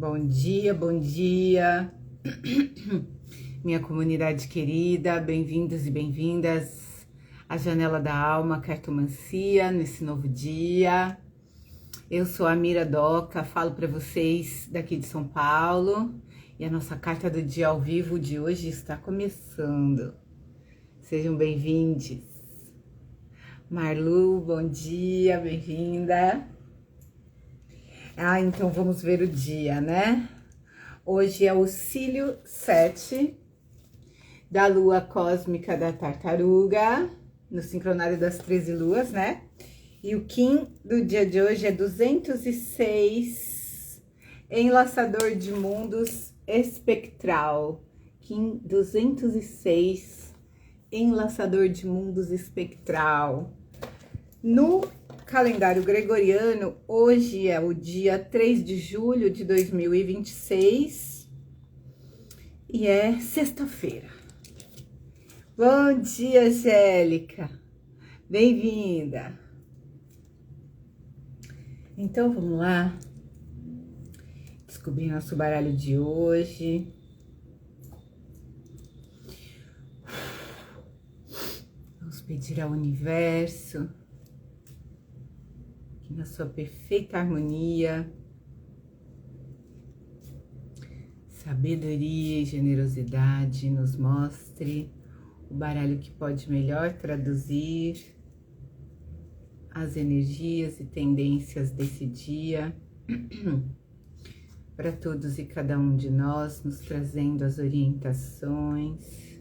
Bom dia, minha comunidade querida, bem-vindos e bem-vindas à Janela da Alma, Cartomancia, nesse novo dia. Eu sou a Mira Doca, falo para vocês daqui de São Paulo e a nossa carta do dia ao vivo de hoje está começando. Sejam bem-vindos. Marlu, bom dia, bem-vinda. Então vamos ver o dia, né? Hoje é o Cílio 7 da lua cósmica da tartaruga, no sincronário das 13 luas, né? E o Kim do dia de hoje é 206, enlaçador de mundos espectral. Kim 206, enlaçador de mundos espectral. No calendário gregoriano, hoje é o dia 3 de julho de 2026 e é sexta-feira. Bom dia, Angélica, bem-vinda. Então, vamos lá descobrir nosso baralho de hoje. Vamos pedir ao universo, na sua perfeita harmonia, sabedoria e generosidade, nos mostre o baralho que pode melhor traduzir as energias e tendências desse dia para todos e cada um de nós, nos trazendo as orientações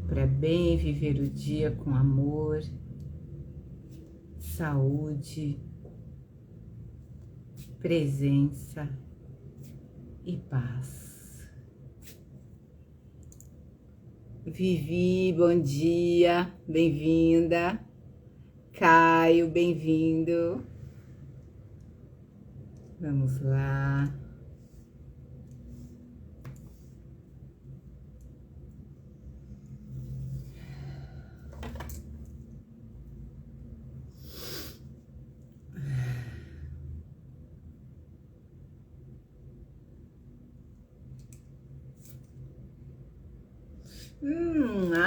para bem viver o dia com amor, saúde, presença e paz. Vivi, bom dia, bem-vinda. Caio, bem-vindo. Vamos lá.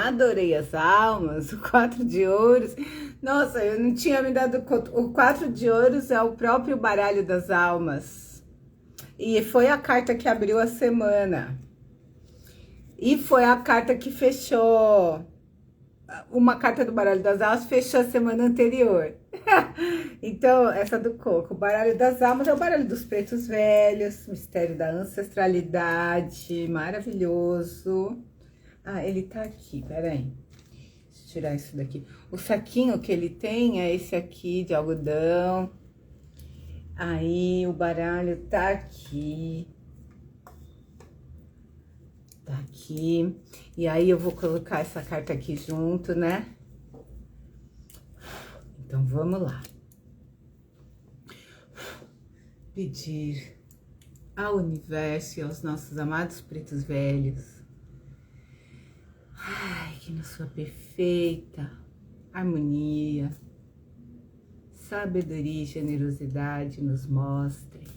Adorei as almas, o 4 de ouros. Nossa, eu não tinha me dado conta. O 4 de ouros é o próprio baralho das almas. E foi a carta que abriu a semana. E foi a carta que fechou. Uma carta do baralho das almas fechou a semana anterior. Então, essa do coco. O baralho das almas é o baralho dos pretos velhos, mistério da ancestralidade, maravilhoso. Ele tá aqui, peraí. Deixa eu tirar isso daqui. O saquinho que ele tem é esse aqui de algodão. Aí o baralho tá aqui. Tá aqui. E aí eu vou colocar essa carta aqui junto, né? Então vamos lá. Pedir ao universo e aos nossos amados pretos velhos, que na sua perfeita harmonia, sabedoria e generosidade nos mostre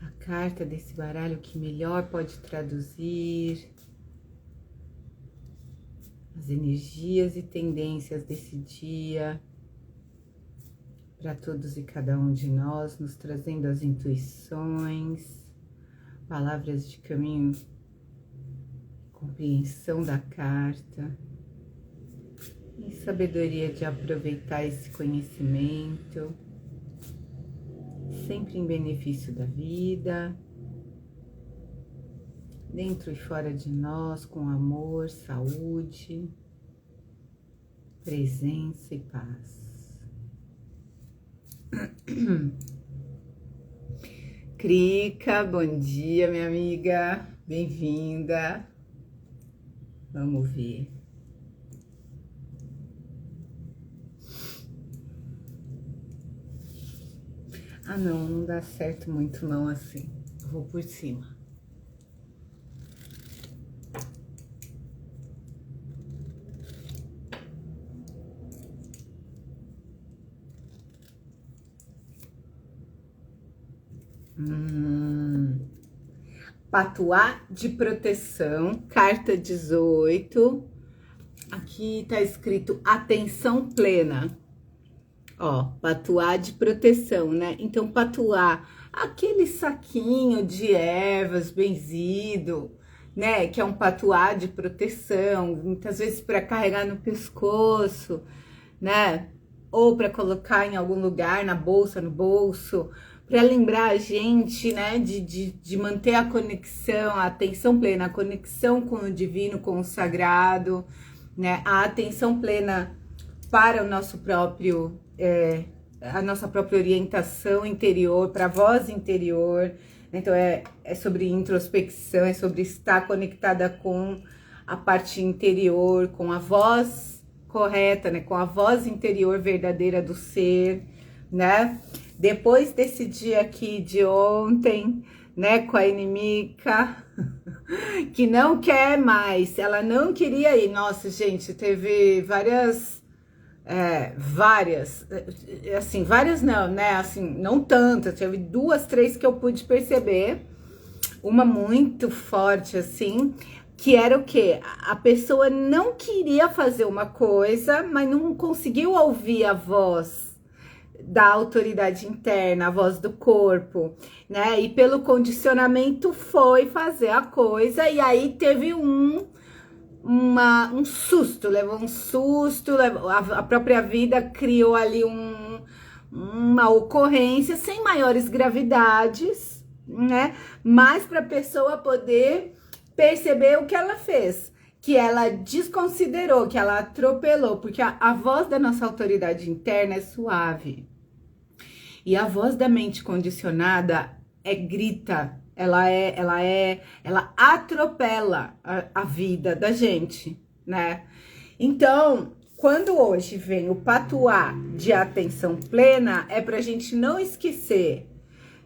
a carta desse baralho que melhor pode traduzir as energias e tendências desse dia para todos e cada um de nós, nos trazendo as intuições, palavras de caminho, compreensão da carta e sabedoria de aproveitar esse conhecimento, sempre em benefício da vida, dentro e fora de nós, com amor, saúde, presença e paz. Crica, bom dia, minha amiga, bem-vinda. Vamos ver. Não dá certo muito não assim. Eu vou por cima. Patuá de proteção, carta 18. Aqui tá escrito atenção plena. Ó, patuá de proteção, né? Então, patuá, aquele saquinho de ervas benzido, né? Que é um patuá de proteção, muitas vezes para carregar no pescoço, né? Ou para colocar em algum lugar, na bolsa, no bolso, para lembrar a gente, né, de manter a conexão, a atenção plena, a conexão com o divino, com o sagrado, né, a atenção plena para o nosso próprio, a nossa própria orientação interior, para a voz interior. Então, é sobre introspecção, é sobre estar conectada com a parte interior, com a voz correta, né, com a voz interior verdadeira do ser, né? Depois desse dia aqui de ontem, né, com a inimiga, que não quer mais, ela não queria ir. Nossa, gente, teve várias, assim, várias não, né, assim, não tantas, teve 2, 3 que eu pude perceber, uma muito forte, assim, que era o quê? A pessoa não queria fazer uma coisa, mas não conseguiu ouvir a voz da autoridade interna, a voz do corpo, né? E pelo condicionamento foi fazer a coisa e aí teve um susto, levou um susto, a própria vida criou ali uma ocorrência sem maiores gravidades, né? Mas para a pessoa poder perceber o que ela fez, que ela desconsiderou, que ela atropelou, porque a voz da nossa autoridade interna é suave. E a voz da mente condicionada grita, ela atropela a vida da gente, né? Então, quando hoje vem o patuá de atenção plena, é pra gente não esquecer,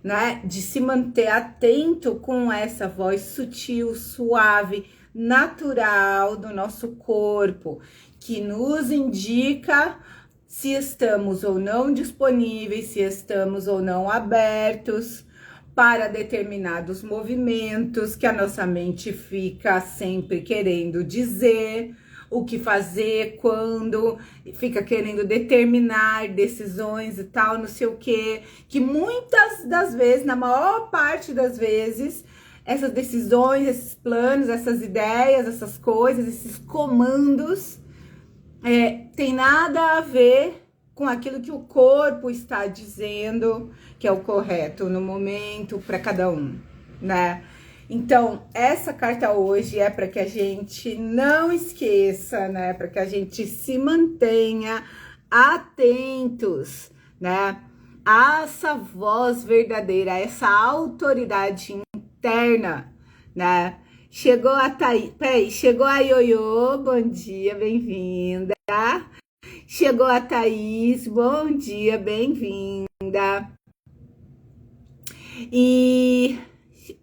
né, de se manter atento com essa voz sutil, suave, natural do nosso corpo, que nos indica se estamos ou não disponíveis, se estamos ou não abertos para determinados movimentos que a nossa mente fica sempre querendo dizer, o que fazer, quando, fica querendo determinar decisões e tal, não sei o quê, que muitas das vezes, na maior parte das vezes, essas decisões, esses planos, essas ideias, essas coisas, esses comandos, tem nada a ver com aquilo que o corpo está dizendo que é o correto no momento para cada um, né? Então, essa carta hoje é para que a gente não esqueça, né? Para que a gente se mantenha atentos, né? A essa voz verdadeira, a essa autoridade interna, né? Chegou a Thaís, peraí, chegou a Ioiô, bom dia, bem-vinda. Chegou a Thaís, bom dia, bem-vinda. E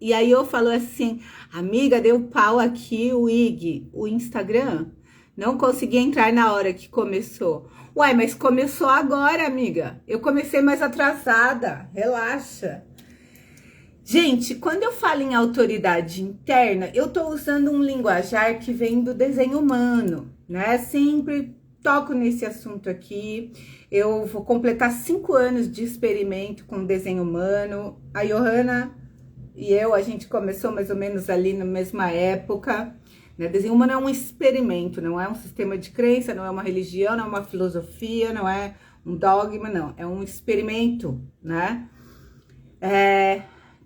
aí eu falo assim, amiga, deu pau aqui o IG, o Instagram, não consegui entrar na hora que começou. Uai, mas começou agora, amiga, eu comecei mais atrasada, relaxa. Gente, quando eu falo em autoridade interna, eu tô usando um linguajar que vem do desenho humano, né? Sempre toco nesse assunto aqui. Eu vou completar 5 anos de experimento com desenho humano. A Johanna e eu, a gente começou mais ou menos ali na mesma época, né? Desenho humano é um experimento, não é um sistema de crença, não é uma religião, não é uma filosofia, não é um dogma, não. É um experimento, né?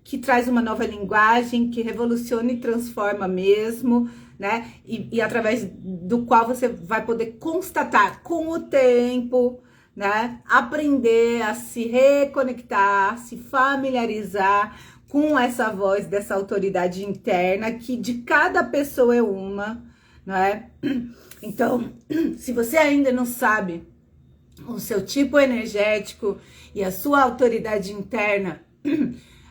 Que traz uma nova linguagem, que revoluciona e transforma mesmo, né? E através do qual você vai poder constatar com o tempo, né? Aprender a se reconectar, se familiarizar com essa voz dessa autoridade interna, que de cada pessoa é uma, não é? Então, se você ainda não sabe o seu tipo energético e a sua autoridade interna,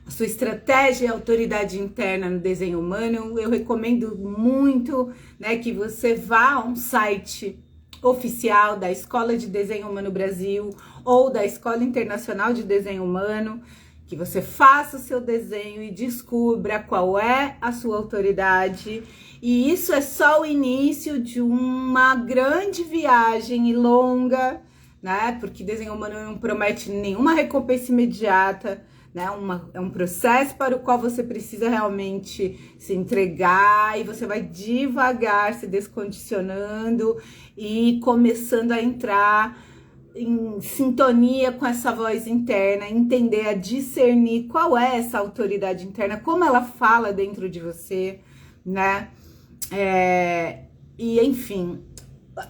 a sua estratégia e autoridade interna no desenho humano, eu recomendo muito, né, que você vá a um site oficial da Escola de Desenho Humano Brasil ou da Escola Internacional de Desenho Humano, que você faça o seu desenho e descubra qual é a sua autoridade. E isso é só o início de uma grande viagem e longa, né? Porque desenho humano não promete nenhuma recompensa imediata, né? É um processo para o qual você precisa realmente se entregar, e você vai devagar se descondicionando e começando a entrar em sintonia com essa voz interna, entender, a discernir qual é essa autoridade interna, como ela fala dentro de você, né? E enfim,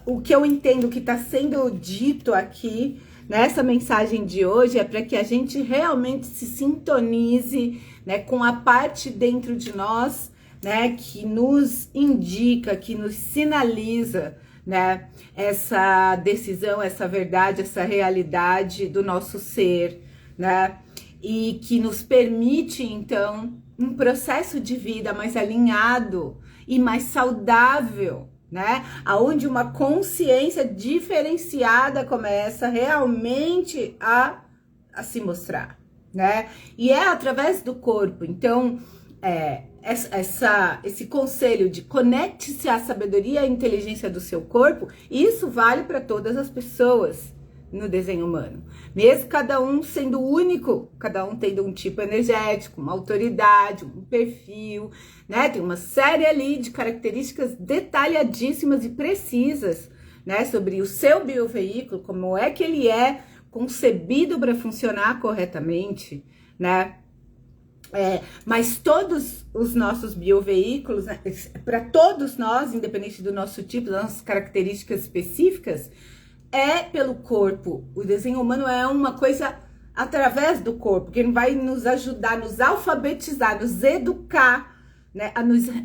o que eu entendo que está sendo dito aqui nessa mensagem de hoje é para que a gente realmente se sintonize, né, com a parte dentro de nós, né, que nos indica, que nos sinaliza, né, essa decisão, essa verdade, essa realidade do nosso ser, né, e que nos permite, então, um processo de vida mais alinhado e mais saudável, né, aonde uma consciência diferenciada começa realmente a se mostrar, né, e é através do corpo. Então, esse conselho de conecte-se à sabedoria e à inteligência do seu corpo, isso vale para todas as pessoas no desenho humano. Mesmo cada um sendo único, cada um tendo um tipo energético, uma autoridade, um perfil, né? Tem uma série ali de características detalhadíssimas e precisas, né? Sobre o seu bioveículo, como é que ele é concebido para funcionar corretamente, né? Mas todos os nossos bioveículos, né, para todos nós, independente do nosso tipo, das nossas características específicas, é pelo corpo. O desenho humano é uma coisa através do corpo, que vai nos ajudar, nos alfabetizar, nos educar, né,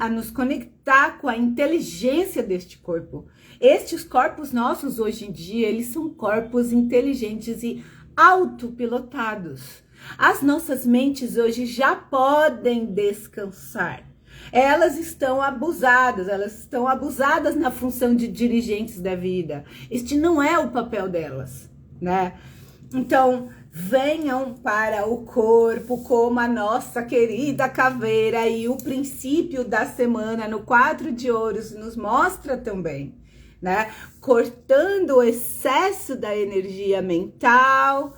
a nos conectar com a inteligência deste corpo. Estes corpos nossos hoje em dia, eles são corpos inteligentes e autopilotados. As nossas mentes hoje já podem descansar. Elas estão abusadas na função de dirigentes da vida. Este não é o papel delas, né? Então, venham para o corpo como a nossa querida caveira, e o princípio da semana no 4 de ouros nos mostra também, né? Cortando o excesso da energia mental,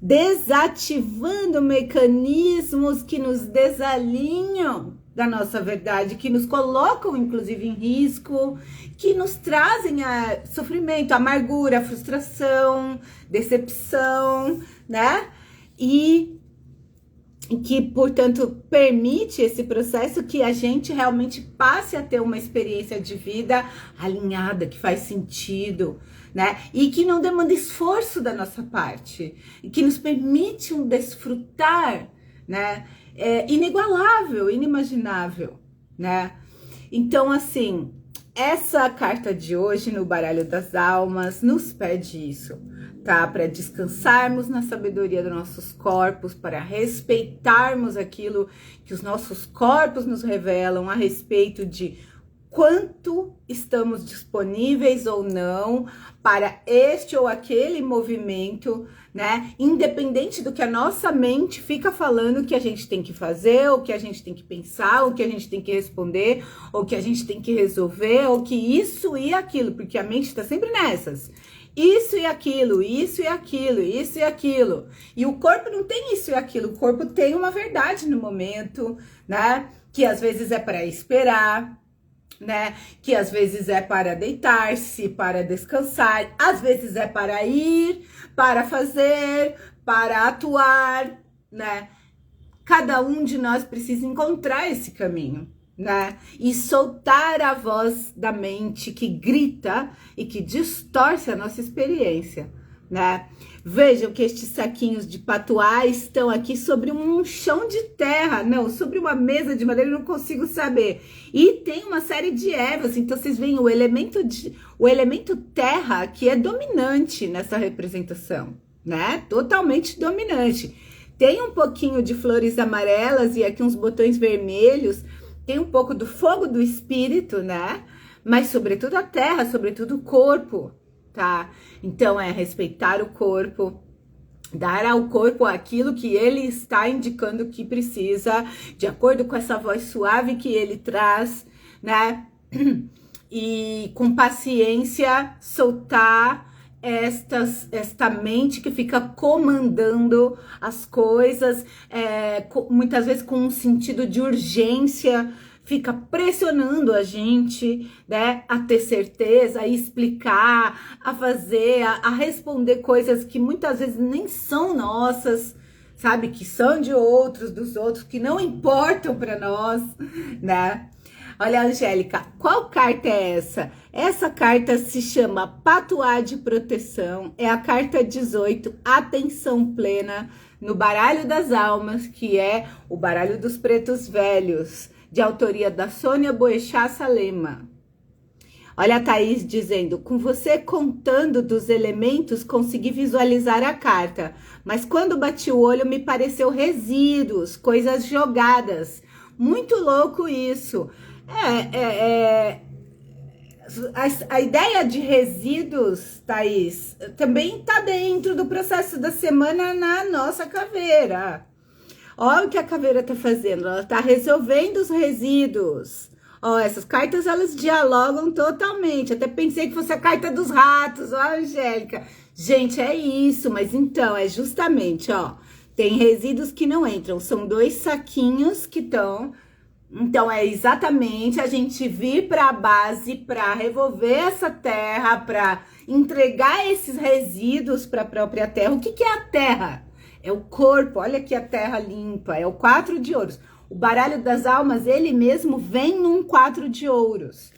desativando mecanismos que nos desalinham da nossa verdade, que nos colocam inclusive em risco, que nos trazem sofrimento, amargura, frustração, decepção, né? E que, portanto, permite esse processo que a gente realmente passe a ter uma experiência de vida alinhada, que faz sentido, né? E que não demanda esforço da nossa parte, e que nos permite um desfrutar, né? Inigualável, inimaginável, né? Então, assim, essa carta de hoje no Baralho das Almas nos pede isso, tá? Para descansarmos na sabedoria dos nossos corpos, para respeitarmos aquilo que os nossos corpos nos revelam a respeito de quanto estamos disponíveis ou não para este ou aquele movimento, né? Independente do que a nossa mente fica falando que a gente tem que fazer, ou que a gente tem que pensar, ou que a gente tem que responder, ou que a gente tem que resolver, ou que isso e aquilo, porque a mente está sempre nessas. Isso e aquilo, isso e aquilo, isso e aquilo. E o corpo não tem isso e aquilo, o corpo tem uma verdade no momento, né? Que às vezes é para esperar, né? Que às vezes é para deitar-se, para descansar, às vezes é para ir, para fazer, para atuar, né? Cada um de nós precisa encontrar esse caminho, né? E soltar a voz da mente que grita e que distorce a nossa experiência, né? Vejam que estes saquinhos de patuá estão aqui sobre um chão de terra, não, sobre uma mesa de madeira, eu não consigo saber. E tem uma série de ervas, então vocês veem o elemento terra que é dominante nessa representação, né? Totalmente dominante. Tem um pouquinho de flores amarelas e aqui uns botões vermelhos, tem um pouco do fogo do espírito, né? Mas sobretudo a terra, sobretudo o corpo, tá? Então é respeitar o corpo, Dar ao corpo aquilo que ele está indicando que precisa, de acordo com essa voz suave que ele traz, né? E com paciência soltar esta mente que fica comandando as coisas, muitas vezes com um sentido de urgência, fica pressionando a gente, né, a ter certeza, a explicar, a fazer, a responder coisas que muitas vezes nem são nossas, sabe, que são de outros, dos outros, que não importam para nós, né? Olha, Angélica, qual carta é essa? Essa carta se chama Patuá de Proteção, é a carta 18, Atenção Plena, no Baralho das Almas, que é o Baralho dos Pretos Velhos, de autoria da Sônia Boechat Lema. Olha a Thaís dizendo, com você contando dos elementos, consegui visualizar a carta, mas quando bati o olho me pareceu resíduos, coisas jogadas. Muito louco isso. A ideia de resíduos, Thaís, também está dentro do processo da semana na nossa caveira. Olha o que a caveira tá fazendo, ela tá resolvendo os resíduos. Ó, essas cartas, elas dialogam totalmente. Até pensei que fosse a carta dos ratos, ó, Angélica. Gente, é isso, mas então, é justamente, ó, tem resíduos que não entram. São 2 saquinhos que estão... Então, é exatamente a gente vir para a base, para revolver essa terra, para entregar esses resíduos para a própria terra. O que que é a terra? É o corpo, olha aqui a terra limpa, é o 4 de ouros. O baralho das almas, ele mesmo vem num 4 de ouros,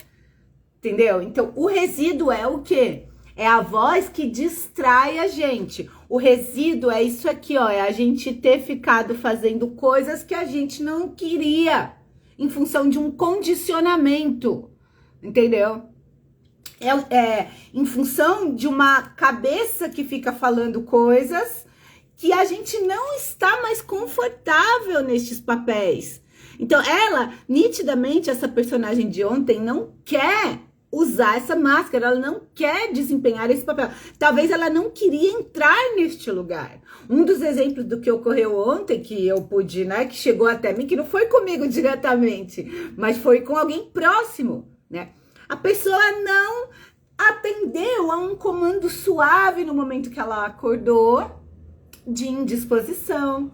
entendeu? Então, o resíduo é o quê? É a voz que distrai a gente. O resíduo é isso aqui, ó, é a gente ter ficado fazendo coisas que a gente não queria, em função de um condicionamento, entendeu? Em função de uma cabeça que fica falando coisas que a gente não está mais confortável nestes papéis. Então, ela, nitidamente, essa personagem de ontem, não quer usar essa máscara, ela não quer desempenhar esse papel. Talvez ela não queria entrar neste lugar. Um dos exemplos do que ocorreu ontem, que eu pude, né, que chegou até mim, que não foi comigo diretamente, mas foi com alguém próximo, né? A pessoa não atendeu a um comando suave no momento que ela acordou, de indisposição,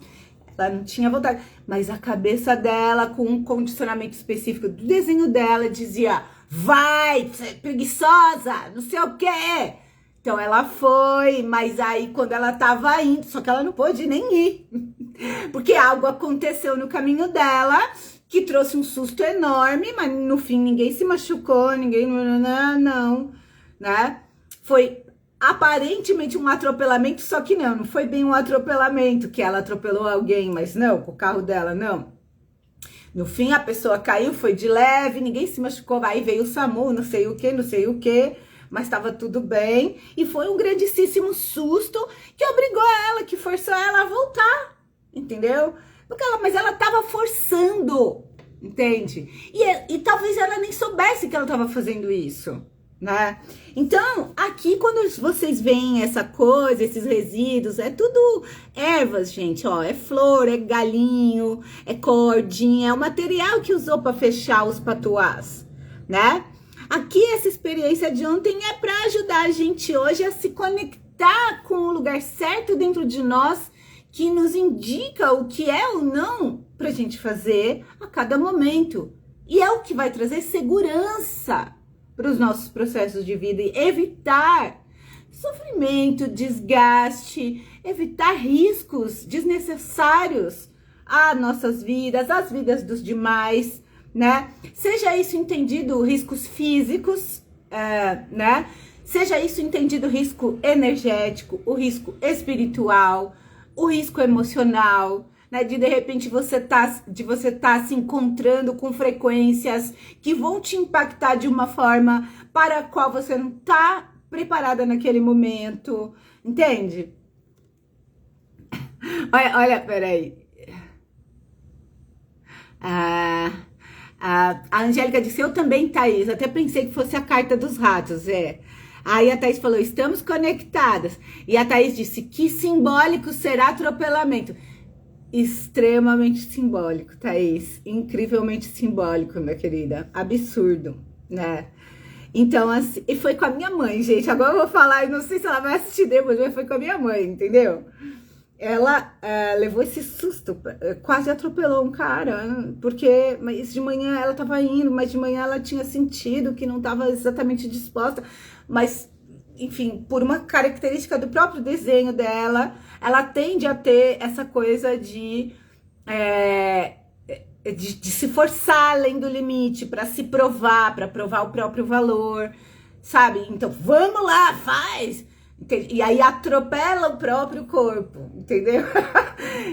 ela não tinha vontade, mas a cabeça dela, com um condicionamento específico do desenho dela, dizia, vai, você é preguiçosa, não sei o quê. Então ela foi, mas aí quando ela tava indo, só que ela não pôde nem ir, porque algo aconteceu no caminho dela, que trouxe um susto enorme, mas no fim ninguém se machucou, ninguém, não, né? Foi aparentemente um atropelamento, só que não foi bem um atropelamento, que ela atropelou alguém, mas não, com o carro dela, não. No fim, a pessoa caiu, foi de leve, ninguém se machucou, aí veio o SAMU, não sei o que, mas estava tudo bem, e foi um grandíssimo susto que obrigou ela, que forçou ela a voltar, entendeu? Mas ela estava forçando, entende? E talvez ela nem soubesse que ela estava fazendo isso, né? Então, aqui quando vocês veem essa coisa, esses resíduos, é tudo ervas, gente, ó, é flor, é galinho, é cordinha, é o material que usou para fechar os patuás, né? Aqui essa experiência de ontem é para ajudar a gente hoje a se conectar com o lugar certo dentro de nós, que nos indica o que é ou não pra gente fazer a cada momento. E é o que vai trazer segurança para os nossos processos de vida e evitar sofrimento, desgaste, evitar riscos desnecessários às nossas vidas, às vidas dos demais, né? Seja isso entendido riscos físicos, né? Seja isso entendido risco energético, o risco espiritual, o risco emocional, né? De repente você tá se encontrando com frequências que vão te impactar de uma forma para a qual você não tá preparada naquele momento, entende? Olha, peraí. A Angélica disse, eu também, Thaís, até pensei que fosse a carta dos ratos, Aí a Thaís falou, estamos conectadas. E a Thaís disse, que simbólico será atropelamento. Extremamente simbólico, Thaís. Incrivelmente simbólico, minha querida. Absurdo, né? Então, assim, e foi com a minha mãe, gente. Agora eu vou falar, eu não sei se ela vai assistir depois, mas foi com a minha mãe, entendeu? Ela levou esse susto, quase atropelou um cara, porque mas de manhã ela tava indo, mas de manhã ela tinha sentido que não estava exatamente disposta, mas, enfim, por uma característica do próprio desenho dela, ela tende a ter essa coisa de se forçar além do limite, para se provar, para provar o próprio valor, sabe? Então, vamos lá, faz! E aí atropela o próprio corpo, entendeu?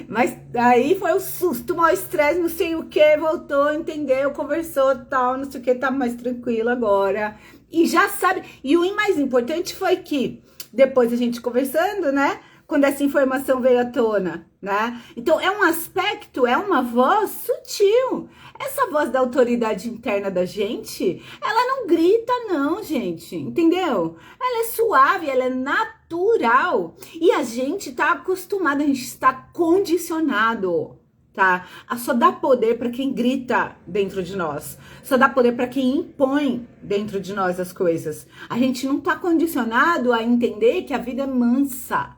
Mas aí foi o susto, o estresse, não sei o que, voltou, entendeu, conversou, tal, não sei o que, tá mais tranquilo agora. E já sabe, e o mais importante foi que, depois a gente conversando, né, quando essa informação veio à tona, né? Então é um aspecto, é uma voz sutil. Essa voz da autoridade interna da gente, ela não grita não, gente, entendeu? Ela é suave, ela é natural. E a gente tá acostumado, a gente está condicionado, tá? A só dá poder para quem grita dentro de nós. Só dá poder para quem impõe dentro de nós as coisas. A gente não tá condicionado a entender que a vida é mansa.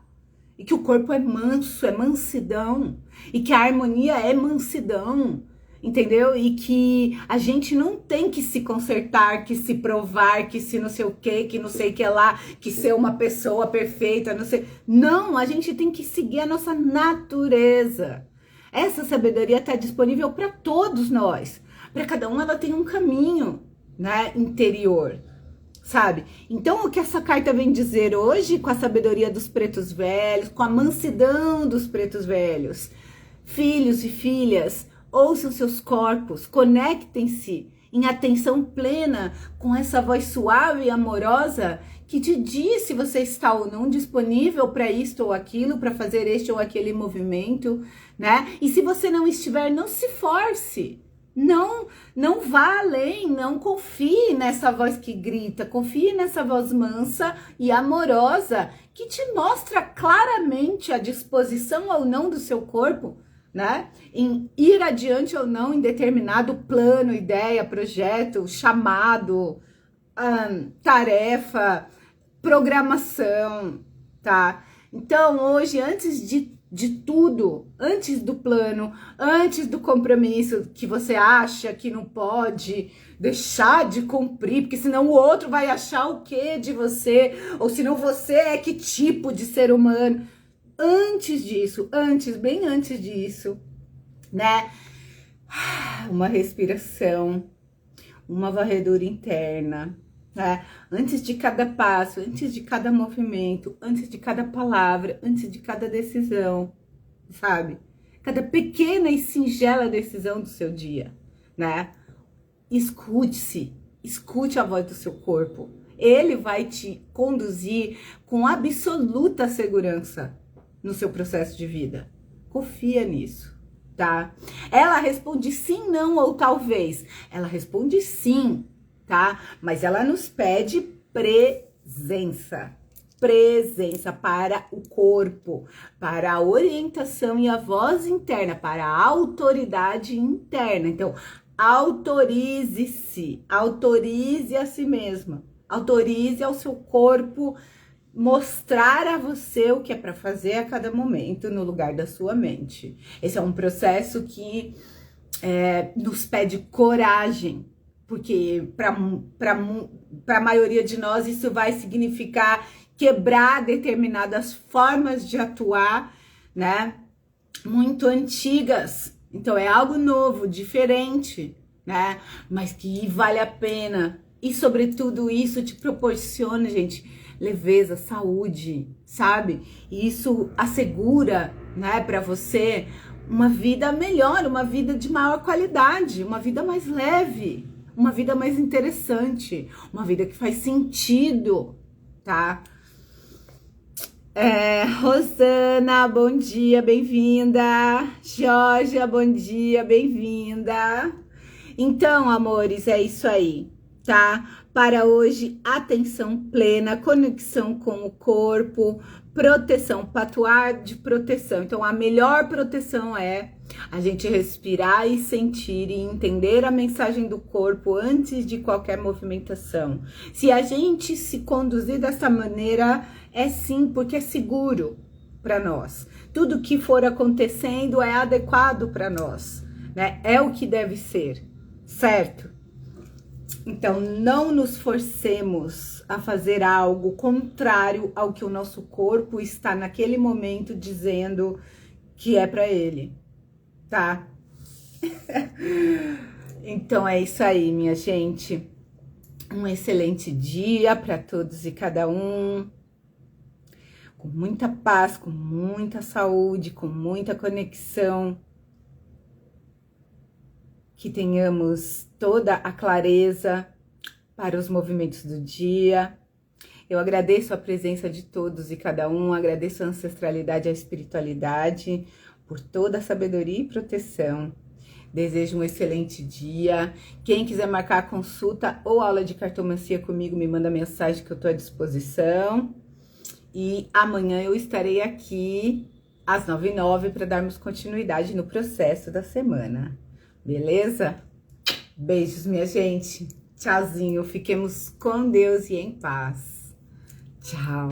E que o corpo é manso, é mansidão. E que a harmonia é mansidão. Entendeu? E que a gente não tem que se consertar, que se provar, que se não sei o que não sei o que lá, que ser uma pessoa perfeita, não sei. Não, a gente tem que seguir a nossa natureza. Essa sabedoria está disponível para todos nós. Para cada um ela tem um caminho, né, interior. Sabe? Então, o que essa carta vem dizer hoje, com a sabedoria dos pretos velhos, com a mansidão dos pretos velhos, filhos e filhas, ouçam seus corpos, conectem-se em atenção plena com essa voz suave e amorosa que te diz se você está ou não disponível para isto ou aquilo, para fazer este ou aquele movimento, né? E se você não estiver, não se force. Não vá além, não confie nessa voz que grita, confie nessa voz mansa e amorosa que te mostra claramente a disposição ou não do seu corpo, né? Em ir adiante ou não em determinado plano, ideia, projeto, chamado, tarefa, programação, tá? Então, hoje, antes de tudo, antes do plano, antes do compromisso que você acha que não pode deixar de cumprir, porque senão o outro vai achar o que de você, ou senão você é que tipo de ser humano. Antes disso, bem antes disso, né? Uma respiração, uma varredura interna, né? Antes de cada passo, antes de cada movimento, antes de cada palavra, antes de cada decisão, sabe? Cada pequena e singela decisão do seu dia, né? Escute-se, escute a voz do seu corpo. Ele vai te conduzir com absoluta segurança no seu processo de vida. Confia nisso, tá? Ela responde sim, não ou talvez. Ela responde sim, tá? Mas ela nos pede presença. Presença para o corpo, para a orientação e a voz interna, para a autoridade interna. Então, autorize-se, autorize a si mesma, autorize ao seu corpo mostrar a você o que é para fazer a cada momento no lugar da sua mente. Esse é um processo que nos pede coragem, porque para a maioria de nós isso vai significar quebrar determinadas formas de atuar, né? Muito antigas. Então é algo novo, diferente, né? Mas que vale a pena. E sobretudo isso te proporciona, gente, leveza, saúde, sabe? E isso assegura, né, para você uma vida melhor, uma vida de maior qualidade, uma vida mais leve, uma vida mais interessante, uma vida que faz sentido, tá? Rosana, bom dia, bem-vinda. Georgia, bom dia, bem-vinda. Então, amores, é isso aí. tá? Para hoje, atenção plena, conexão com o corpo, proteção, patuar de proteção. Então, a melhor proteção é a gente respirar e sentir e entender a mensagem do corpo antes de qualquer movimentação. Se a gente se conduzir dessa maneira, é sim, porque é seguro para nós. Tudo que for acontecendo é adequado para nós, né? É o que deve ser, certo? Então, não nos forcemos a fazer algo contrário ao que o nosso corpo está naquele momento dizendo que é para ele, tá? Então, é isso aí, minha gente. Um excelente dia para todos e cada um. Com muita paz, com muita saúde, com muita conexão. Que tenhamos toda a clareza para os movimentos do dia. Eu agradeço a presença de todos e cada um, agradeço a ancestralidade e a espiritualidade por toda a sabedoria e proteção. Desejo um excelente dia. Quem quiser marcar a consulta ou aula de cartomancia comigo, me manda mensagem que eu estou à disposição. E amanhã eu estarei aqui às 9h09 para darmos continuidade no processo da semana. Beleza? Beijos, minha gente. Tchauzinho. Fiquemos com Deus e em paz. Tchau.